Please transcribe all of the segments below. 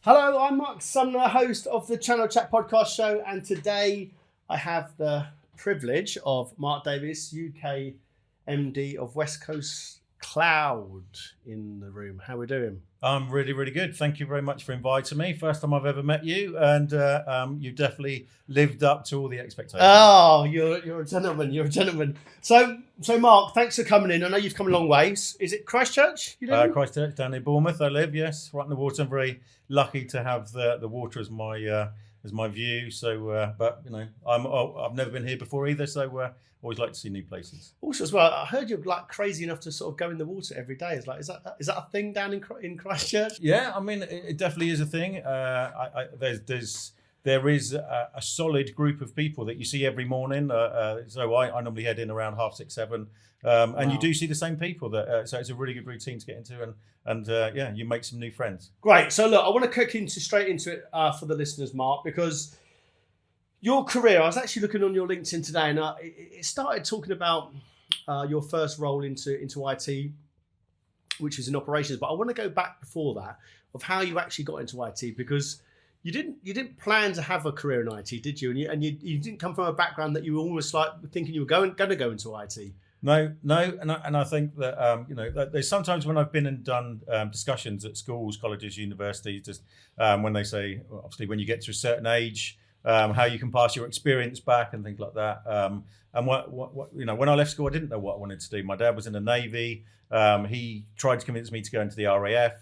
Hello, I'm Mark Sumner, host of the Channel Chat podcast show, and today I have the privilege of Mark Davies, UK MD of Westcoast Cloud, in the room. How are we doing? I'm really, really good. Thank you very much for inviting me. First time I've ever met you, and you definitely lived up to all the expectations. Oh, you're a gentleman. You're a gentleman. So Mark, thanks for coming in. I know you've come a long way. Is it Christchurch? Christchurch, down in Bournemouth. I live, yes, right in the water. I'm very lucky to have the water as my view. So, but you know, I've never been here before either. So, always like to see new places. Also, as well, I heard you're like crazy enough to sort of go in the water every day. Is that a thing down in Christchurch? Yeah, I mean, it definitely is a thing. There is a solid group of people that you see every morning. So I normally head in around 6:30, 7, and you do see the same people. So it's a really good routine to get into, and yeah, you make some new friends. Great. So look, I want to kick straight into it for the listeners, Mark, because your career. I was actually looking on your LinkedIn today, and it started talking about your first role into IT, which was in operations. But I want to go back before that of how you actually got into IT, because you didn't plan to have a career in IT, did you? And you didn't come from a background that you were almost like thinking you were going to go into IT. No, and I think that that there's sometimes when I've been and done discussions at schools, colleges, universities, just when they say, well, obviously when you get to a certain age, how you can pass your experience back and things like that. And what when I left school, I didn't know what I wanted to do. My dad was in the Navy. He tried to convince me to go into the RAF.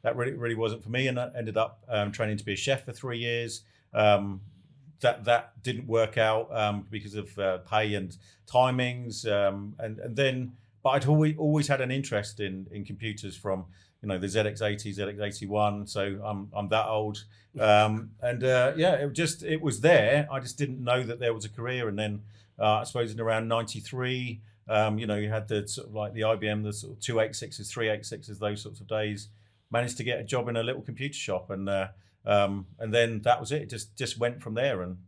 That really wasn't for me, and I ended up training to be a chef for 3 years. That didn't work out because of pay and timings, and then. But I'd always had an interest in computers from the ZX80, ZX81. So I'm that old, it was there. I just didn't know that there was a career, and then I suppose in around '93. You had the sort of like the IBM, the sort of 286s, 386s, those sorts of days. Managed to get a job in a little computer shop, and then that was it. It just went from there, and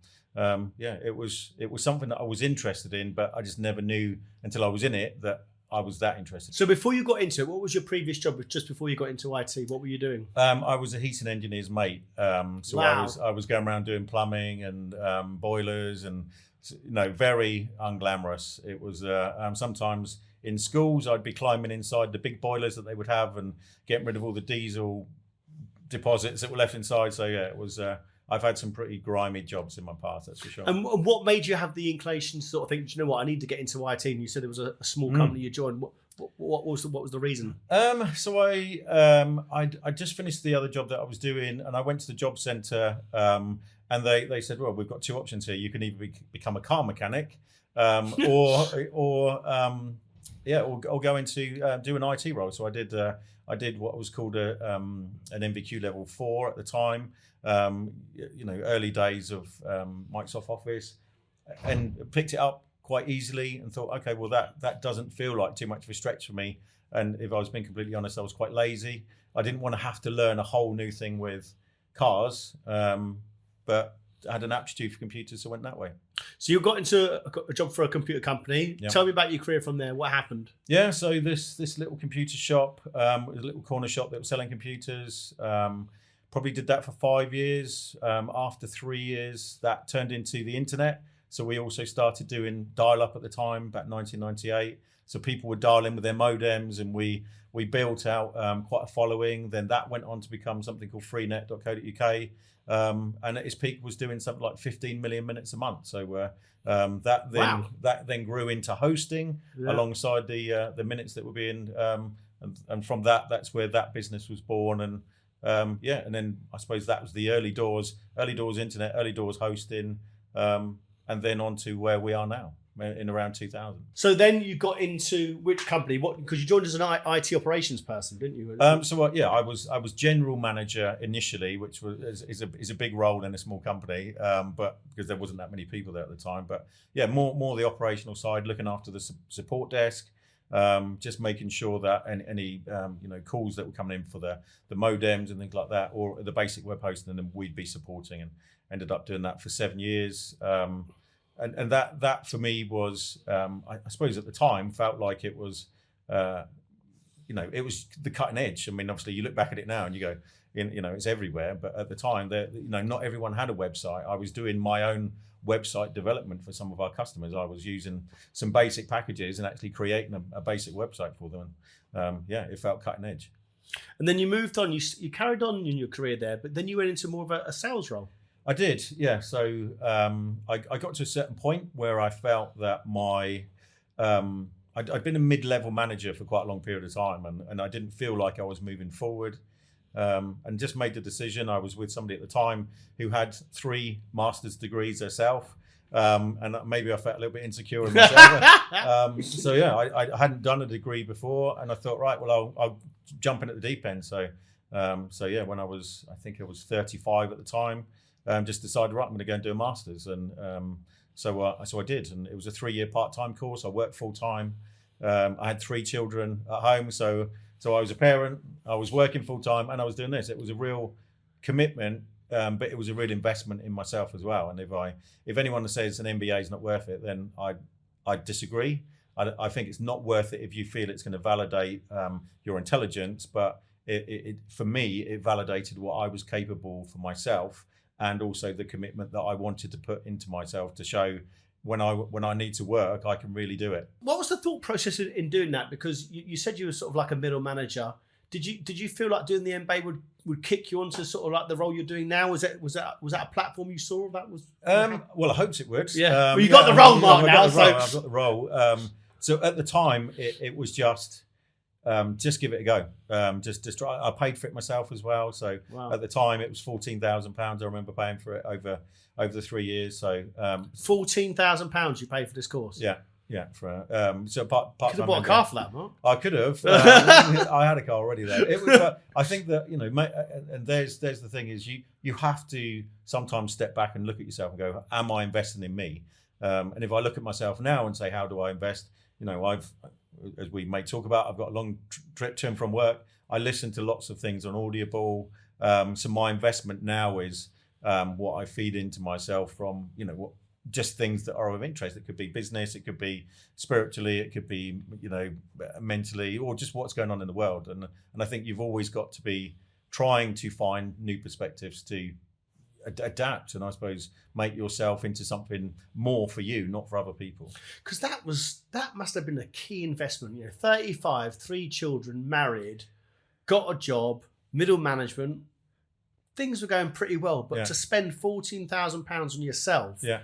it was something that I was interested in, but I just never knew until I was in it that I was that interested. So before you got into it, what was your previous job? Just before you got into IT, what were you doing? I was a heating engineer's mate. Wow. I was going around doing plumbing and boilers and very unglamorous. It was sometimes in schools I'd be climbing inside the big boilers that they would have and getting rid of all the diesel deposits that were left inside. So yeah, it was. I've had some pretty grimy jobs in my past, that's for sure. And what made you have the inclination to sort of think, do you know what, I need to get into IT? And you said there was a small company you joined. What was the reason? So I just finished the other job that I was doing, and I went to the job centre, and they said, well, we've got two options here. You can either become a car mechanic, or go into do an IT role. So I did what was called an MVQ level 4 at the time. Early days of Microsoft Office, and picked it up quite easily and thought, okay, well that doesn't feel like too much of a stretch for me. And if I was being completely honest, I was quite lazy. I didn't want to have to learn a whole new thing with cars, but I had an aptitude for computers, so I went that way. So you got into a job for a computer company. Yeah. Tell me about your career from there. What happened? Yeah, so this little computer shop, was a little corner shop that was selling computers. Probably did that for 5 years. After 3 years, that turned into the internet. So we also started doing dial-up at the time, about 1998. So people would dial in with their modems, and we built out quite a following. Then that went on to become something called freenet.co.uk. And at its peak was doing something like 15 million minutes a month. So that then grew into hosting alongside the minutes that were being, and from that's where that business was born. And and then I suppose that was the early doors internet, early doors hosting, and then on to where we are now in around 2000. So then you got into which company? What? Because you joined as an IT operations person, didn't you? I was general manager initially, which is a big role in a small company, but because there wasn't that many people there at the time. But yeah, more the operational side, looking after the support desk. Just making sure that any calls that were coming in for the modems and things like that, or the basic web hosting, then we'd be supporting, and ended up doing that for 7 years. And that for me was, I suppose at the time, felt like it was, it was the cutting edge. I mean, obviously you look back at it now and you go, it's everywhere. But at the time, not everyone had a website. I was doing my own website development for some of our customers. I was using some basic packages and actually creating a basic website for them. And it felt cutting edge. And then you moved on. You carried on in your career there, but then you went into more of a sales role. I did, yeah. So I got to a certain point where I felt that I'd been a mid-level manager for quite a long period of time, and I didn't feel like I was moving forward, and just made the decision. I was with somebody at the time who had 3 master's degrees herself, and maybe I felt a little bit insecure in myself. So yeah, I hadn't done a degree before, and I thought, right, well, I'll jump in at the deep end. So yeah, when I think I was 35 at the time, just decided, right, I'm going to go and do a master's, and so I did, and it was a 3-year part-time course. I worked full-time. I had 3 children at home, so I was a parent, I was working full-time, and I was doing this. It was a real commitment, but it was a real investment in myself as well. And if anyone says an MBA is not worth it, then I disagree. I think it's not worth it if you feel it's going to validate your intelligence, but for me, it validated what I was capable for myself, and also the commitment that I wanted to put into myself to show when I need to work, I can really do it. What was the thought process in doing that? Because you said you were sort of like a middle manager. Did you feel like doing the MBA would kick you onto sort of like the role you're doing now? Was that a platform you saw that was? Well, I hoped it would. Yeah. Well, you got the role, Mark. I've got the role. So at the time, it was just give it a go. Just try. I paid for it myself as well. So wow. At the time, it was £14,000. I remember paying for it over the 3 years. So £14,000 you paid for this course. Yeah. For so part could have bought a car for that, Mark. I could have. I had a car already though. It was. I think that and there's the thing is you have to sometimes step back and look at yourself and go, am I investing in me? And if I look at myself now and say, how do I invest? As we may talk about, I've got a long trip to and from work. I listen to lots of things on Audible. So my investment now is what I feed into myself from, just things that are of interest. It could be business, it could be spiritually, it could be, mentally, or just what's going on in the world. And I think you've always got to be trying to find new perspectives to adapt and I suppose make yourself into something more for you, not for other people. Because that must have been a key investment. 35, 3 children, married, got a job, middle management, things were going pretty well, but to spend £14,000 on yourself. Yeah.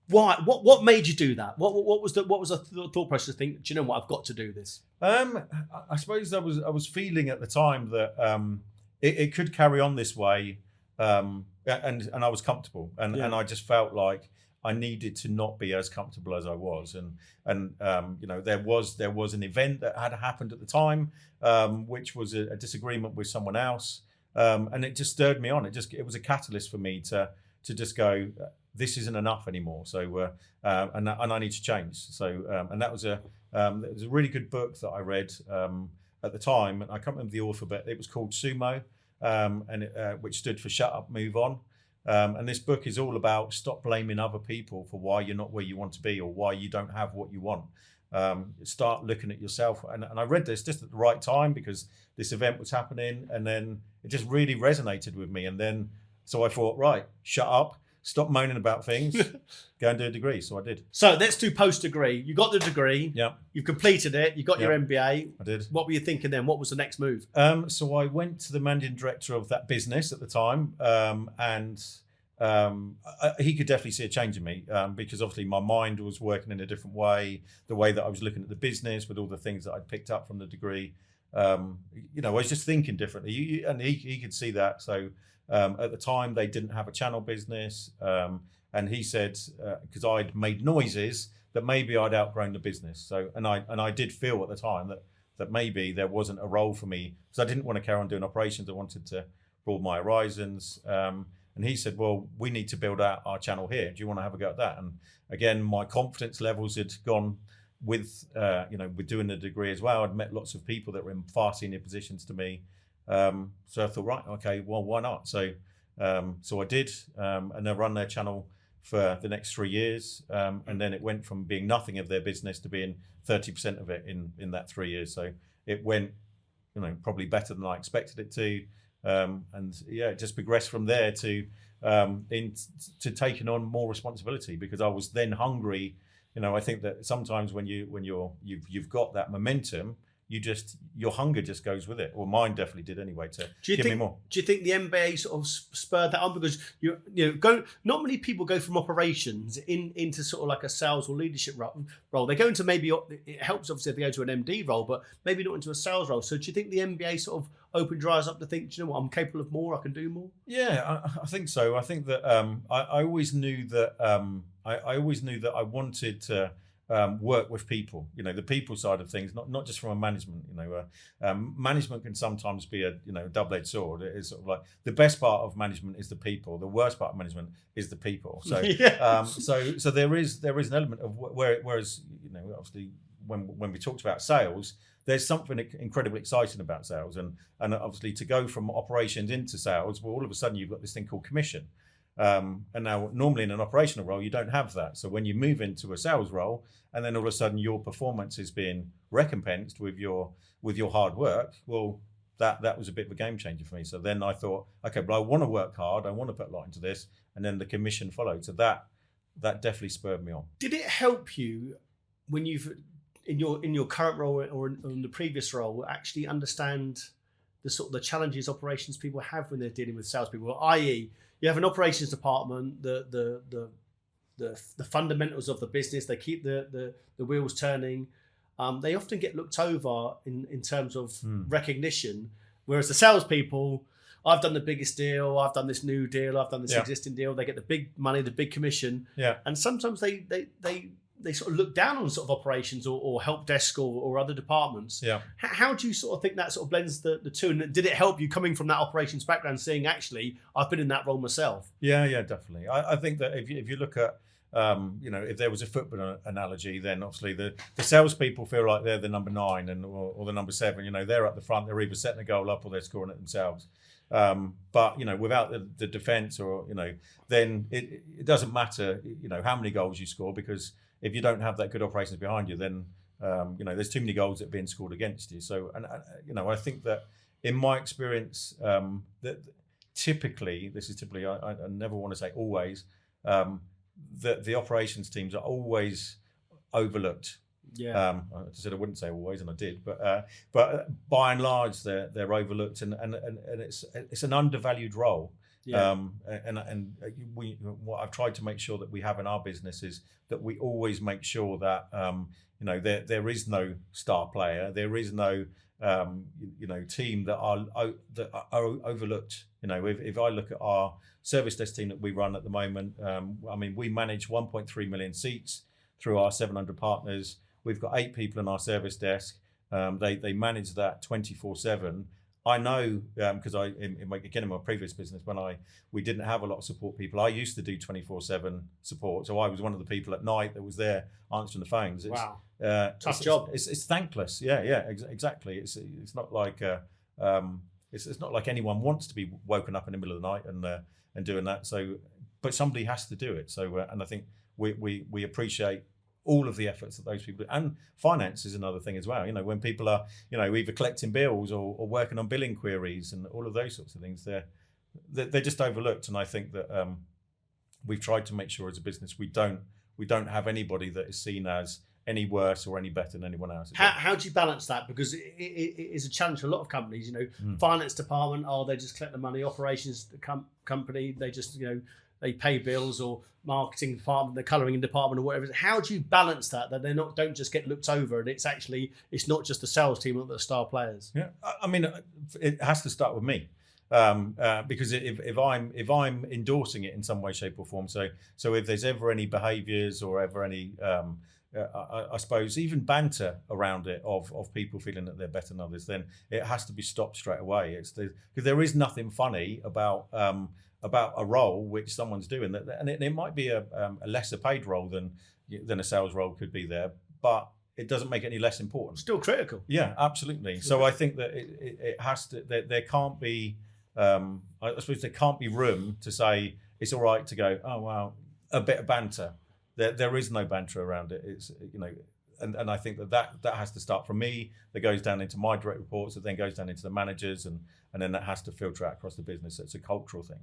Why? What made you do that? What was the thought process to think, do you know what, I've got to do this? I suppose I was feeling at the time that it could carry on this way. And I was comfortable, and I just felt like I needed to not be as comfortable as I was, and there was an event that had happened at the time, which was a disagreement with someone else, and it just stirred me on. It was a catalyst for me to just go, this isn't enough anymore. So and I need to change. So and that was it was a really good book that I read at the time, and I can't remember the author, but it was called Sumo. Which stood for Shut Up, Move On. And this book is all about stop blaming other people for why you're not where you want to be or why you don't have what you want. Start looking at yourself. And I read this just at the right time because this event was happening, and then it just really resonated with me. And then, so I thought, right, shut up, stop moaning about things, go and do a degree. So I did. So let's do post-degree. You got the degree. Yeah. You've completed it. You got your MBA. I did. What were you thinking then? What was the next move? So I went to the managing director of that business at the time, and he could definitely see a change in me because obviously my mind was working in a different way, the way that I was looking at the business with all the things that I'd picked up from the degree. I was just thinking differently, and he could see that. So at the time, they didn't have a channel business, and he said because I'd made noises that maybe I'd outgrown the business. So and I did feel at the time that maybe there wasn't a role for me because I didn't want to carry on doing operations. I wanted to broaden my horizons. And he said, well, we need to build out our channel here. Do you want to have a go at that? And again, my confidence levels had gone with doing the degree as well. I'd met lots of people that were in far senior positions to me. So I thought, right, okay, well, why not? So I did, and they run their channel for the next 3 years. And then it went from being nothing of their business to being 30% of it in that 3 years. So it went probably better than I expected it to, and yeah, it just progressed from there to taking on more responsibility because I was then hungry. I think that sometimes when you've got that momentum, your hunger just goes with it. Well, mine definitely did anyway. Give me more. Do you think the MBA sort of spurred that on? Because not many people go from operations into sort of like a sales or leadership role. They go into it helps obviously if they go to an MD role, but maybe not into a sales role. So do you think the MBA sort of opened your eyes up to think, do you know what, I'm capable of more, I can do more? Yeah, I think so. I think that I always knew that I wanted to work with people, the people side of things, not just from a management, management can sometimes be a double-edged sword. It is sort of like the best part of management is the people, the worst part of management is the people. So yeah. So there is an element of whereas obviously when we talked about sales, there's something incredibly exciting about sales, and obviously to go from operations into sales, well, all of a sudden you've got this thing called commission. And now normally in an operational role you don't have that, so when you move into a sales role and then all of a sudden your performance is being recompensed with your hard work, well, that was a bit of a game changer for me. So then I thought, okay, but I want to work hard, I want to put a lot into this, and then the commission followed. So that definitely spurred me on. Did it help you when you've in your current role or in the previous role actually understand the sort of the challenges operations people have when they're dealing with salespeople, i.e. you have an operations department, the fundamentals of the business, they keep the wheels turning. They often get looked over in terms of recognition, whereas the salespeople, I've done the biggest deal, I've done this new deal, I've done this existing deal. They get the big money, the big commission, and sometimes they sort of look down on sort of operations or help desk or other departments. Yeah. How do you sort of think that sort of blends the two? And did it help you coming from that operations background, seeing actually I've been in that role myself? Yeah, definitely. I think that if you look at, if there was a football analogy, then obviously the salespeople feel like they're the number 9 or the number 7. They're at the front, they're either setting a goal up or they're scoring it themselves. But without the defense or then it doesn't matter how many goals you score, because if you don't have that good operations behind you, then there's too many goals that are being scored against you. So I think that in my experience, that typically I never want to say always, that the operations teams are always overlooked. Yeah. I said I wouldn't say always, and I did, but by and large they're overlooked, and it's an undervalued role. Yeah. What I've tried to make sure that we have in our business is that we always make sure that there is no star player, there is no team that are overlooked. If I look at our service desk team that we run at the moment, we manage 1.3 million seats through our 700 partners. We've got 8 people in our service desk. They manage that 24/7. I know because in my previous business, when we didn't have a lot of support people, I used to do 24/7 support. So I was one of the people at night that was there answering the phones. Wow, tough job. It's thankless. Yeah, exactly. It's not like it's not like anyone wants to be woken up in the middle of the night and doing that. So, but somebody has to do it. So, and I think we appreciate all of the efforts that those people do. And finance is another thing as well. When people are, either collecting bills or working on billing queries and all of those sorts of things, they're just overlooked. And I think that we've tried to make sure as a business we don't have anybody that is seen as any worse or any better than anyone else. How do you balance that? Because it is a challenge for a lot of companies. Finance department, they just collect the money. Operations company, they just they pay bills, or marketing department, the colouring department, or whatever. How do you balance that they don't just get looked over, and it's not just the sales team or the star players? Yeah, it has to start with me, because if I'm endorsing it in some way, shape, or form. So if there's ever any behaviours or ever any I suppose even banter around it of people feeling that they're better than others, then it has to be stopped straight away. Because there is nothing funny about a role which someone's doing, and it might be a lesser paid role than a sales role could be there, but it doesn't make it any less important. Still critical. Yeah, absolutely. So I think that it has to. There can't be. I suppose there can't be room to say it's all right to go, oh wow, a bit of banter. There is no banter around it. It's and I think that has to start from me, that goes down into my direct reports, that then goes down into the managers, and then that has to filter out across the business. It's a cultural thing.